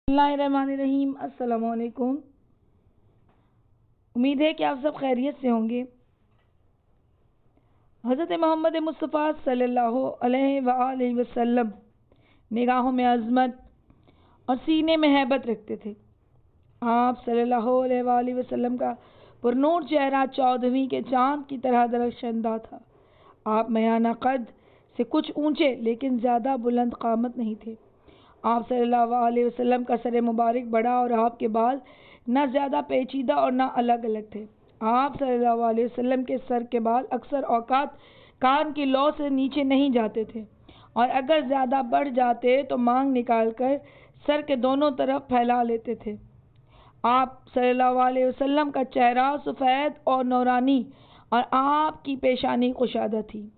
बिस्मिल्लाहिर्रहमानिर्रहीम। अस्सलाम वालेकुम। उम्मीद है कि आप सब खैरियत से होंगे। हज़रत मोहम्मद मुस्तफ़ा सल्लल्लाहु अलैहि वसल्लम निगाहों में अज़मत और सीने में हैबत रखते थे। आप सल्लल्लाहु अलैहि वसल्लम का पुरनूर चेहरा 14वीं के चाँद की तरह दरख्शंदा था। आप मयाना कद से कुछ ऊंचे लेकिन ज़्यादा बुलंद क़ामत नहीं थे। आप सल्लल्लाहु अलैहि वसल्लम का सर मुबारक बड़ा और आपके बाल न ज़्यादा पेचीदा और न अलग अलग थे। आप सल्लल्लाहु अलैहि वसल्लम के सर के बाल अक्सर औकात कान की लौ से नीचे नहीं जाते थे और अगर ज़्यादा बढ़ जाते तो मांग निकालकर सर के दोनों तरफ फैला लेते थे। आप सल्लल्लाहु अलैहि वसल्लम का चेहरा सफ़ेद और नूरानी और आपकी पेशानी कुशादा थी।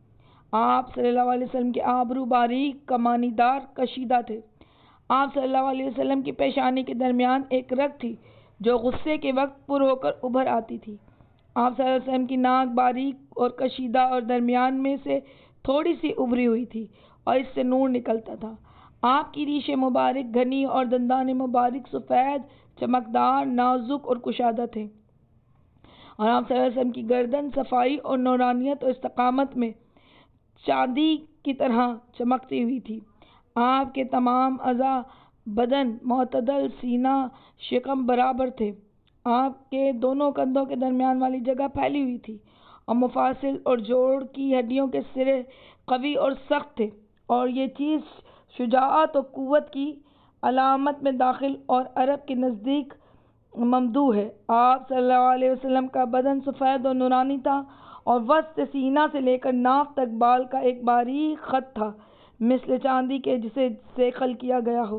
आप सल्लल्लाहु अलैहि वसल्लम के आबरू बारीक कमानीदार कशीदा थे। आप सल्लल्लाहु अलैहि वसल्लम की पेशानी के दरमियान एक रग थी जो गुस्से के वक्त पुर होकर उभर आती थी। आप सल्लल्लाहु अलैहि वसल्लम की नाक बारीक और कशीदा और दरमियान में से थोड़ी सी उभरी हुई थी और इससे नूर निकलता था। आपकी रीशे मुबारक घनी और दंदान मुबारक सफ़ेद चमकदार नाजुक और कुशादा थे और आप सल्लल्लाहु अलैहि वसल्लम की गर्दन सफाई और नूरानियत और इस्तकामत में चांदी की तरह चमकती हुई थी। आपके तमाम अज़ा बदन मोतदल सीना शिकम बराबर थे। आपके दोनों कंधों के दरमियान वाली जगह फैली हुई थी और मुफासिल और जोड़ की हड्डियों के सिरे कवी और सख्त थे और ये चीज़ शुजाअत और क़ुव्वत की अलामत में दाखिल और अरब के नज़दीक ममदू है। आप सल्लल्लाहु अलैहि वसल्लम का बदन सफ़ेद और नूरानी था और वस्त सीना से लेकर नाफ तक बाल का एक बारीक ख़त था मिस्ल चांदी के जिसे सेखल किया गया हो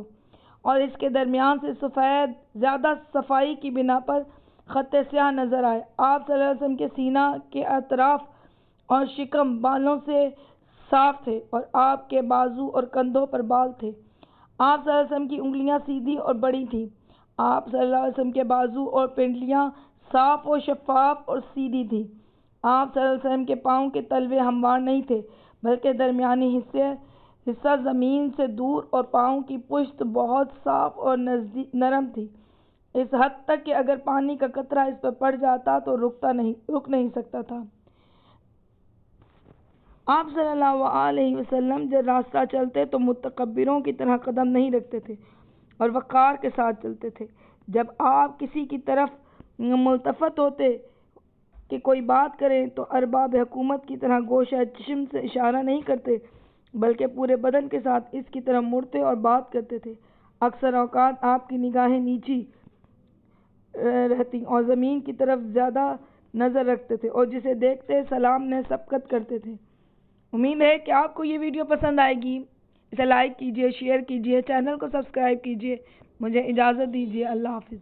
और इसके दरमियान से सफ़ेद ज़्यादा सफाई की बिना पर ख़त स्याह नज़र आए। आप सल्लल्लाहु अलैहि वसल्लम के सीना के अतराफ और शिकम बालों से साफ थे और आपके बाजू और कंधों पर बाल थे। आप सल्लल्लाहु अलैहि वसल्लम की उंगलियां सीधी और बड़ी थीं। आप सल्लल्लाहु अलैहि वसल्लम के बाजू और पिंडलियां साफ और शफाफ और सीधी थीं। आप सल्लल्लाहु अलैहि वसल्लम के पाँव के तलवे हमवार नहीं थे बल्कि दरमियानी हिस्सा ज़मीन से दूर और पाँव की पुश्त बहुत साफ और नरम थी, इस हद तक कि अगर पानी का कतरा इस पर पड़ जाता तो रुक नहीं सकता था। आप सल्लल्लाहु अलैहि वसल्लम जब रास्ता चलते तो मुतकब्बिरों की तरह कदम नहीं रखते थे और वक़ार के साथ चलते थे। जब आप किसी की तरफ मुल्तफ़त होते कि कोई बात करें तो अरबाब हुकूमत की तरह गोशा जिस्म से इशारा नहीं करते बल्कि पूरे बदन के साथ इसकी तरफ मुड़ते और बात करते थे। अक्सर औकात आपकी निगाहें नीची रहती और ज़मीन की तरफ ज़्यादा नज़र रखते थे और जिसे देखते सलाम ने सबकत करते थे। उम्मीद है कि आपको ये वीडियो पसंद आएगी। इसे लाइक कीजिए, शेयर कीजिए, चैनल को सब्सक्राइब कीजिए। मुझे इजाज़त दीजिए। अल्लाह हाफ़िज़।